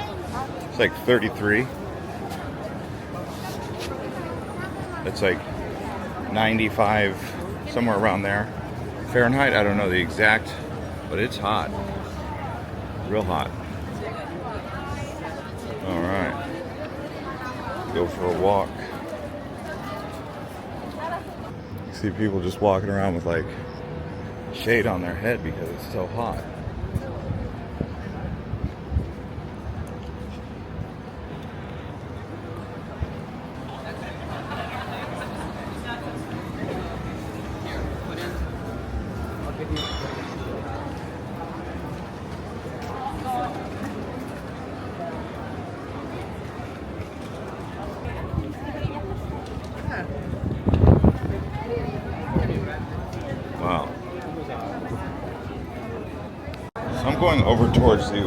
It's like 33. It's like 95, somewhere around there. Fahrenheit, I don't know the exact, but it's hot. Real hot. All right. Go for a walk. You see people just walking around with like shade on their head because it's so hot. Wow. So I'm going over towards the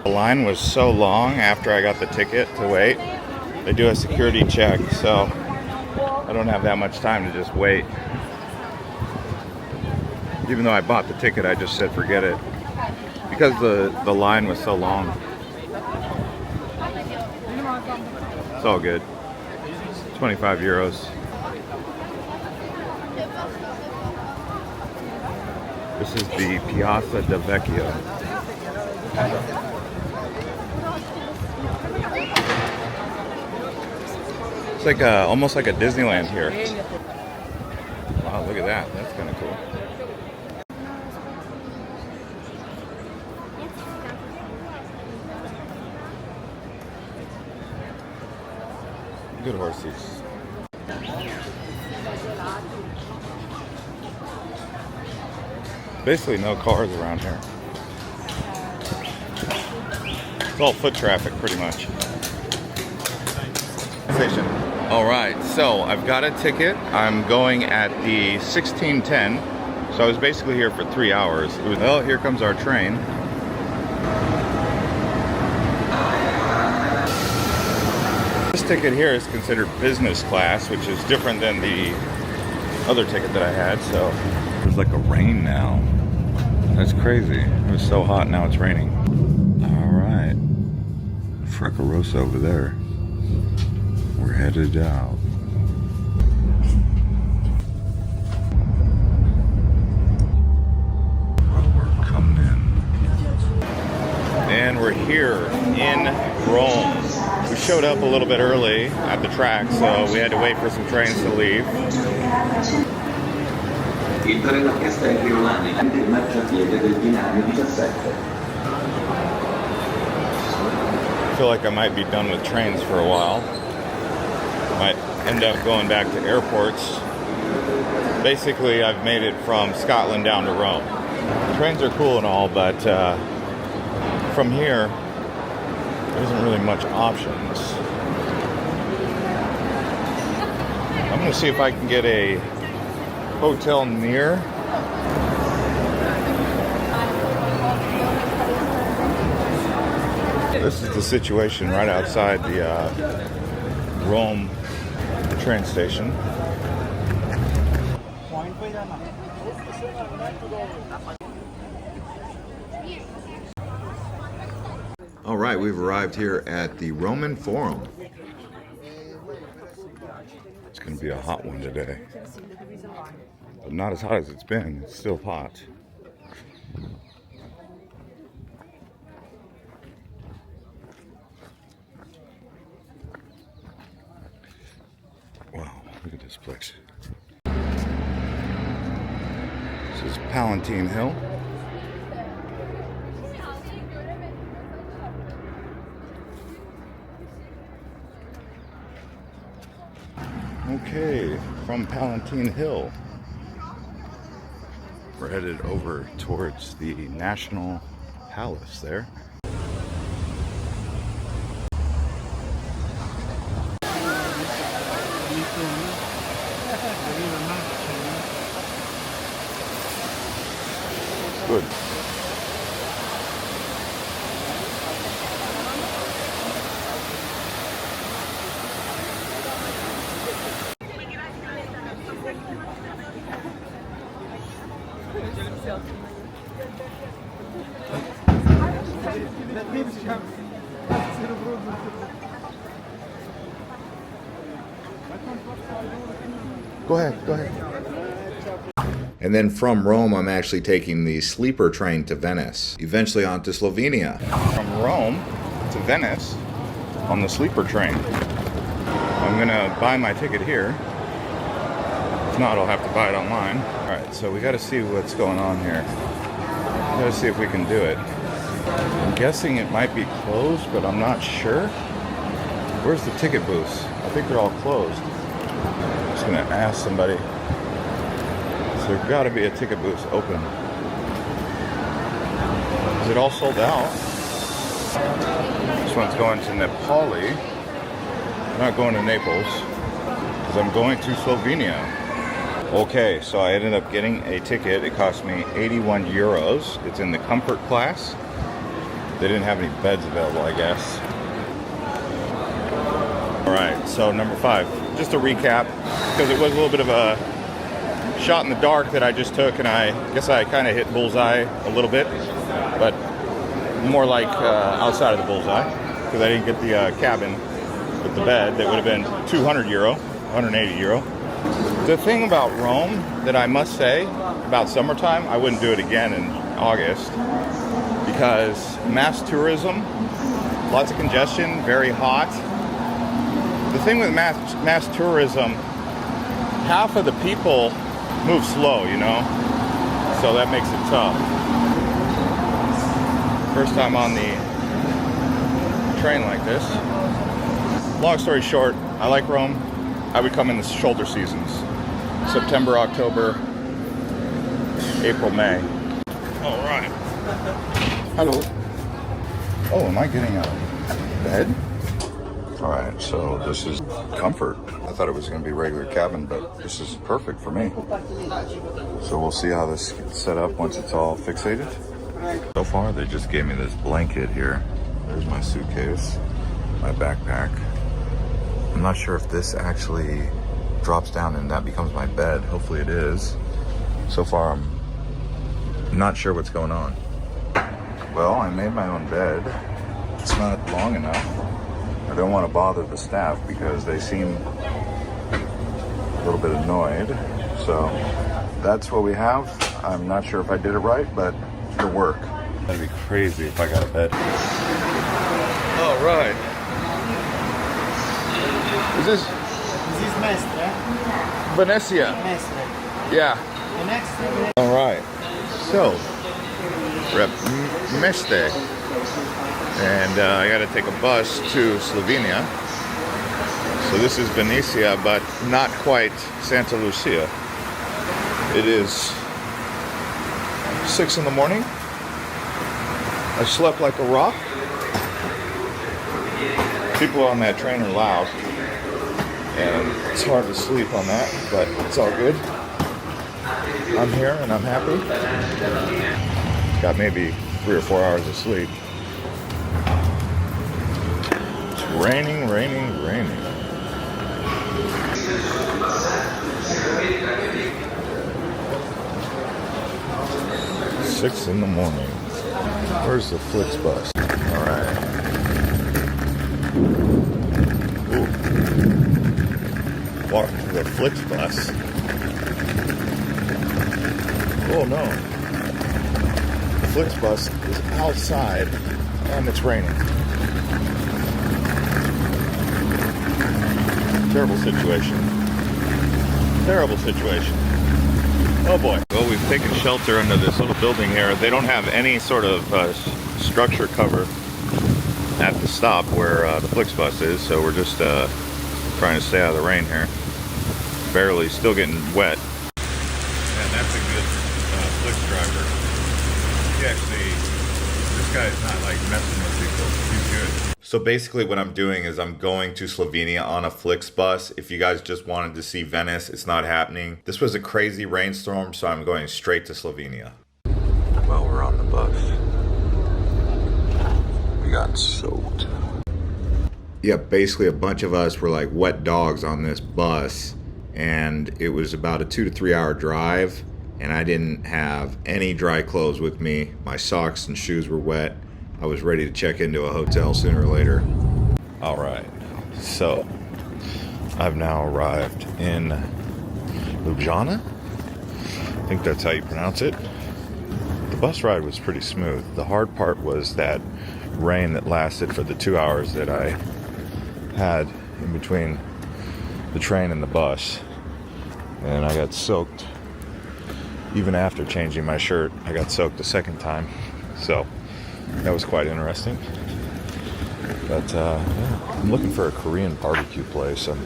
line was so long after I got the ticket to wait. They do a security check, so I don't have that much time to just wait. Even though I bought the ticket, I just said forget it because the line was so long. It's all good. 25 euros. This is the Piazza del Vecchio. It's like almost like a Disneyland here. Wow, look at that. That's kind of cool. Good horse seats. Basically no cars around here. It's all foot traffic pretty much. Station. Alright, so I've got a ticket. I'm going at the 16:10. So I was basically here for 3 hours. Well, here comes our train. This ticket here is considered business class, which is different than the other ticket that I had. So there's like a rain now. That's crazy. It was so hot, now it's raining. Alright. Frecciarossa over there. We're headed out. We're coming in. And we're here in Rome. We showed up a little bit early at the track, so we had to wait for some trains to leave. Il treno che sta in Overland il marciapiede del binario 17. I feel like I might be done with trains for a while. Might end up going back to airports. Basically, I've made it from Scotland down to Rome. Trains are cool and all, but from here, there isn't really much options. I'm gonna see if I can get a hotel near. This is the situation right outside the Rome train station. All right, we've arrived here at the Roman Forum. It's going to be a hot one today, but not as hot as it's been. It's still hot. Wow, look at this place. This is Palatine Hill. Okay, from Palatine Hill, we're headed over towards the National Palace there. Good. Go ahead. And then from Rome, I'm actually taking the sleeper train to Venice, eventually on to Slovenia. From Rome to Venice on the sleeper train. I'm gonna buy my ticket here. If not, I'll have to buy it online. All right, so we gotta see what's going on here. We gotta see if we can do it. I'm guessing it might be closed, but I'm not sure. Where's the ticket booths? I think they're all closed. I'm just gonna ask somebody. So there's gotta be a ticket booth open. Is it all sold out? This one's going to Napoli. I'm not going to Naples, because I'm going to Slovenia. Okay, so I ended up getting a ticket. It cost me 81 euros. It's in the comfort class. They didn't have any beds available, I guess. All right, so number 5, just a recap, because it was a little bit of a shot in the dark that I just took, and I guess I kind of hit bullseye a little bit, but more like outside of the bullseye, because I didn't get the cabin with the bed. That would have been 200 euro, 180 euro. The thing about Rome that I must say about summertime, I wouldn't do it again in August, because mass tourism, lots of congestion, very hot. The thing with mass tourism, half of the people move slow, you know, so that makes it tough. First time on the train like this. Long story short, I like Rome. I would come in the shoulder seasons. September, October, April, May. All right. Hello. Oh, am I getting a bed? All right, so this is comfort. I thought it was going to be regular cabin, but this is perfect for me. So we'll see how this gets set up once it's all fixated. So far, they just gave me this blanket here. There's my suitcase, my backpack. I'm not sure if this actually drops down and that becomes my bed. Hopefully it is. So far, I'm not sure what's going on. Well, I made my own bed. It's not long enough. I don't want to bother the staff because they seem a little bit annoyed. So that's what we have. I'm not sure if I did it right, but it'll work. That'd be crazy if I got a bed. All right. Is this Mestre? Venecia? Mestre. Yeah. The next All right. So, we're at Mestre. And I got to take a bus to Slovenia. So this is Venecia, but not quite Santa Lucia. It is 6 in the morning. I slept like a rock. People on that train are loud, and it's hard to sleep on that, but it's all good. I'm here and I'm happy. Got maybe 3 or 4 hours of sleep. It's raining, raining, raining. Six in the morning. Where's the Flixbus? All right. Ooh. Walking to the Flixbus. Oh no. The Flixbus is outside and it's raining. Terrible situation. Terrible situation. Oh boy. Well, we've taken shelter under this little building here. They don't have any sort of structure cover at the stop where the Flixbus is, so we're just trying to stay out of the rain here. Barely, still getting wet. Yeah, that's a good Flix driver. He actually, this guy's not like messing with people. He's good. So basically what I'm doing is I'm going to Slovenia on a Flixbus. If you guys just wanted to see Venice, it's not happening. This was a crazy rainstorm, so I'm going straight to Slovenia. Well, we're on the bus. We got soaked. Yep, basically a bunch of us were like wet dogs on this bus, and it was about a 2 to 3 hour drive, and I didn't have any dry clothes with me. My socks and shoes were wet. I was ready to check into a hotel sooner or later. All right, so I've now arrived in Ljubljana. I think that's how you pronounce it. The bus ride was pretty smooth. The hard part was that rain that lasted for the 2 hours that I had in between the train and the bus. And I got soaked. Even after changing my shirt, I got soaked a second time. So that was quite interesting. But yeah, I'm looking for a Korean barbecue place. I'm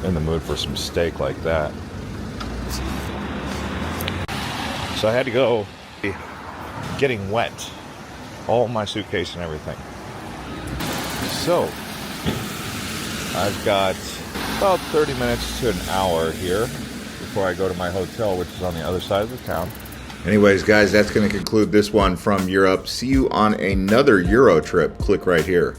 in the mood for some steak like that. So I had to go getting wet. All my suitcase and everything. So I've got about 30 minutes to an hour here before I go to my hotel, which is on the other side of the town. Anyways, guys, that's going to conclude this one from Europe. See you on another Euro trip. Click right here.